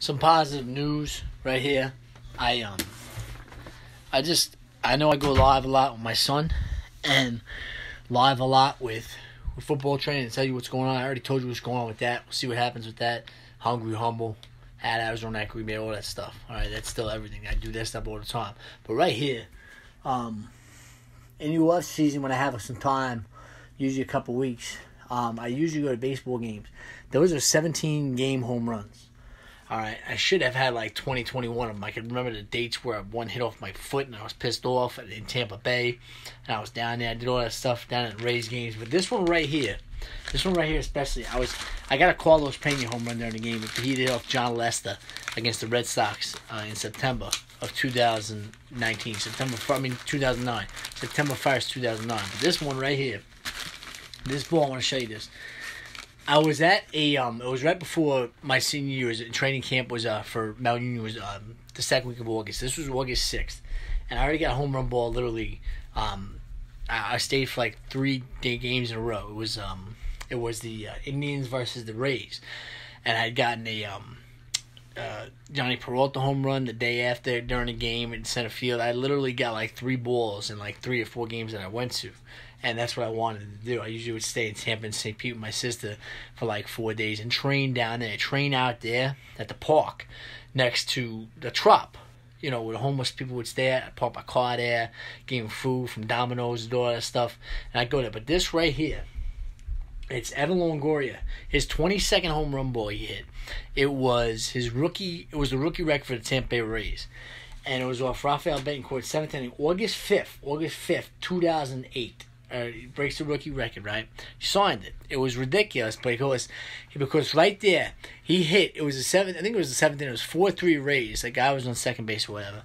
some positive news right here. I know I go live a lot with my son, and live a lot with football training to tell you what's going on. I already told you what's going on with that. We'll see what happens with that. Hungry, humble, had Arizona equity, all that stuff. All right, that's still everything. I do that stuff all the time. But right here, in the off season when I have some time, usually a couple weeks, I usually go to baseball games. Those are 17-game home runs. All right, I should have had like 20, 21 of them. I can remember the dates where one hit off my foot and I was pissed off in Tampa Bay. And I was down there. I did all that stuff down at Rays games. But this one right here especially, I got a Carlos Pena home run during the game. He hit off John Lester against the Red Sox in September of 2019. 2009. September 1st, 2009. But this one right here, this ball, I want to show you this. I was at it was right before my senior year. Training camp was for Mount Union was the second week of August. This was August 6th. And I already got a home run ball literally. I stayed for like 3 games in a row. It was the Indians versus the Rays. And I had gotten a Johnny Peralta home run the day after during the game in center field. I literally got like 3 balls in like 3 or 4 games that I went to. And that's what I wanted to do. I usually would stay in Tampa and St. Pete with my sister for like 4 days and train down there. Train out there at the park next to the Trop. You know, where the homeless people would stay at. I park my car there, give them food from Domino's and all that stuff. And I go there. But this right here, it's Evan Longoria. His 22nd home run ball he hit. It was the rookie record for the Tampa Bay Rays. And it was off Rafael Betancourt, 7th inning, August 5th, 2008. He breaks the rookie record, right? He signed it. It was ridiculous, because right there, he hit. It was the 7th. I think it was the 7th inning. It was 4-3 Rays. The guy was on second base or whatever.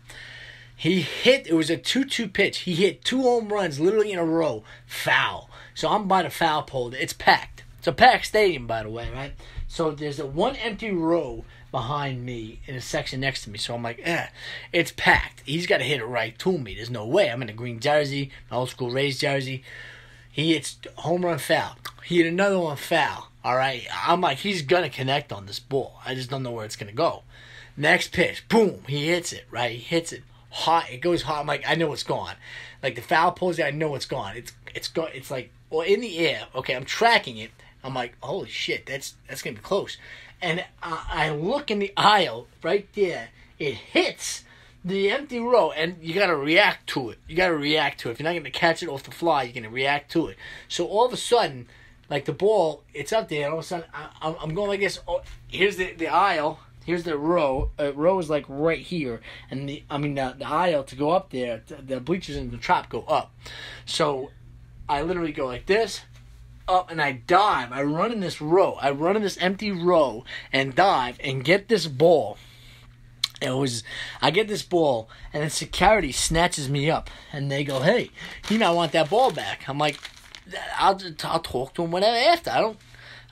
He hit. It was a 2-2 pitch. He hit 2 home runs literally in a row. Foul. So I'm by the foul pole. It's packed. It's a packed stadium, by the way, right? So there's one empty row behind me in a section next to me. So I'm like, it's packed. He's got to hit it right to me. There's no way. I'm in a green jersey, my old school Rays jersey. He hits home run foul. He hit another one foul. All right. I'm like, he's going to connect on this ball. I just don't know where it's going to go. Next pitch. Boom. He hits it, right? He hits it hot. It goes hot. I'm like, I know it's gone. Like the foul pulls there, I know it's gone. It's like, well, in the air. Okay, I'm tracking it. I'm like, holy shit, that's going to be close. And I look in the aisle right there. It hits the empty row, and you got to react to it. If you're not going to catch it off the fly, you're going to react to it. So all of a sudden, like the ball, it's up there, and all of a sudden, I'm going like this. Oh, here's the aisle. Here's the row. Row is like right here, and the aisle to go up there, the bleachers in the Trop go up. So I literally go like this. Up and I dive. I run in this row. I run in this empty row and dive and get this ball. I get this ball, and then security snatches me up, and they go, "Hey, you might want that ball back." I'm like, I'll talk to him whatever after. I don't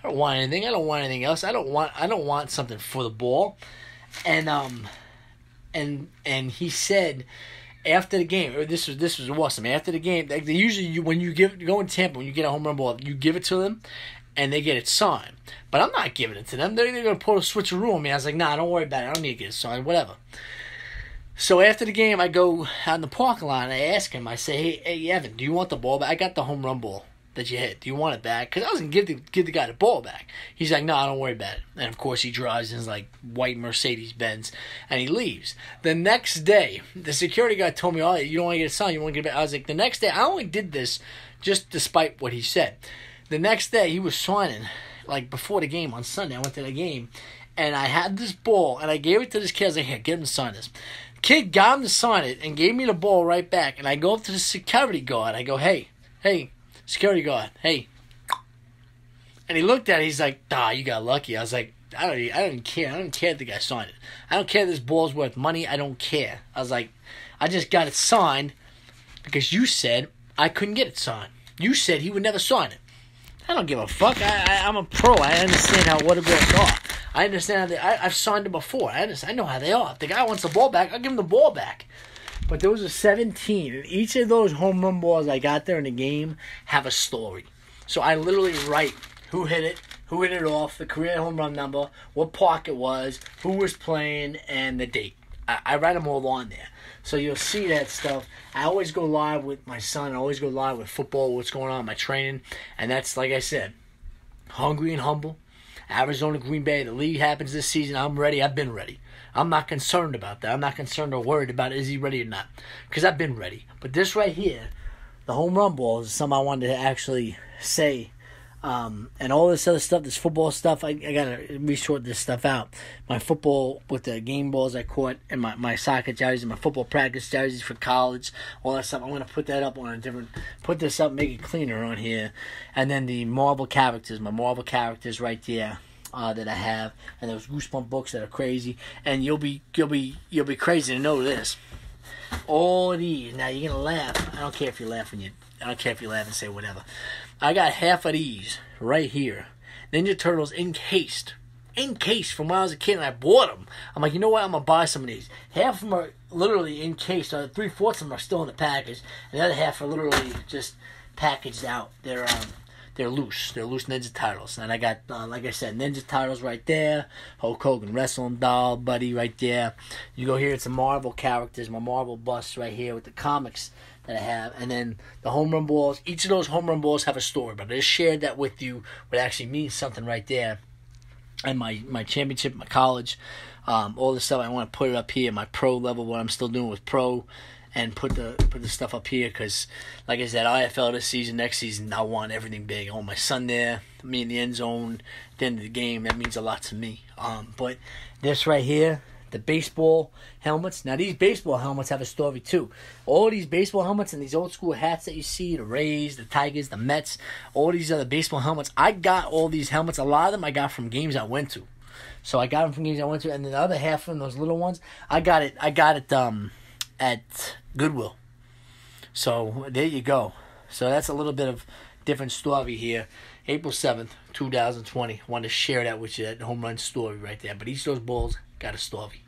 want anything. I don't want anything else. I don't want something for the ball. And he said, after the game, this was awesome. After the game, they usually when you go in Tampa, when you get a home run ball, you give it to them, and they get it signed. But I'm not giving it to them. They're going to pull a switcheroo on me. I was like, nah, don't worry about it. I don't need to get it signed, whatever. So after the game, I go out in the parking lot, and I ask him, I say, hey, Evan, do you want the ball back? I got the home run ball that you hit. Do you want it back? Because I was going to give the guy the ball back. He's like, no, don't worry about it. And, of course, he drives his, like, white Mercedes-Benz, and he leaves. The next day, the security guy told me, oh, you don't want to get it signed, you want to get it back. I was like, the next day, I only did this just despite what he said. The next day, he was signing, like, before the game on Sunday. I went to the game, and I had this ball, and I gave it to this kid. I was like, here, get him to sign this. Kid got him to sign it and gave me the ball right back. And I go up to the security guard. I go, hey, security guard, hey. And he looked at it. He's like, you got lucky. I was like, I don't care. I don't care if the guy signed it. I don't care if this ball's worth money. I don't care. I was like, I just got it signed because you said I couldn't get it signed. You said he would never sign it. I don't give a fuck. I'm a pro. I understand how autographs are. I understand how I've signed them before. I know how they are. If the guy wants the ball back, I'll give him the ball back. But those are 17. And each of those home run balls I got there in the game have a story. So I literally write who hit it, who hit it off, the career home run number, what park it was, who was playing, and the date. I write them all on there. So you'll see that stuff. I always go live with my son. I always go live with football, what's going on in my training. And that's, like I said, hungry and humble. Arizona, Green Bay, the league happens this season. I'm ready. I've been ready. I'm not concerned about that. I'm not concerned or worried about is he ready or not. Because I've been ready. But this right here, the home run ball, is something I wanted to actually say. And all this other stuff, this football stuff, I got to resort this stuff out. My football with the game balls I caught, and my soccer jerseys, and my football practice jerseys for college, all that stuff. I'm going to put that up on a different, put this up, make it cleaner on here. And then the Marvel characters, my Marvel characters right there. That I have, and those Goosebump books that are crazy, and you'll be crazy to know this. All of these. Now you're gonna laugh. I don't care if you laugh and say whatever. I got half of these right here. Ninja Turtles encased from when I was a kid, and I bought them. I'm like, you know what? I'm gonna buy some of these. Half of them are literally encased. 3/4 of them are still in the package, and the other half are literally just packaged out. They're loose. They're loose Ninja Turtles. And I got, like I said, Ninja Turtles right there. Hulk Hogan wrestling doll, buddy, right there. You go here, it's the Marvel characters, my Marvel bust right here with the comics that I have. And then the home run balls. Each of those home run balls have a story, but I just shared that with you. What actually means something right there. And my championship, my college, all this stuff. I want to put it up here, my pro level, what I'm still doing with pro. And put the stuff up here because, like I said, IFL this season, next season, I want everything big. I want my son there, me in the end zone, at the end of the game. That means a lot to me. But this right here, the baseball helmets. Now, these baseball helmets have a story, too. All these baseball helmets and these old school hats that you see, the Rays, the Tigers, the Mets, all these other baseball helmets. I got all these helmets. A lot of them I got from games I went to. So I got them from games I went to. And then the other half of them, those little ones, I got it at Goodwill. So there you go. So that's a little bit of different story here. April 7th, 2020. Wanted to share that with you, that home run story right there. But each of those balls got a story.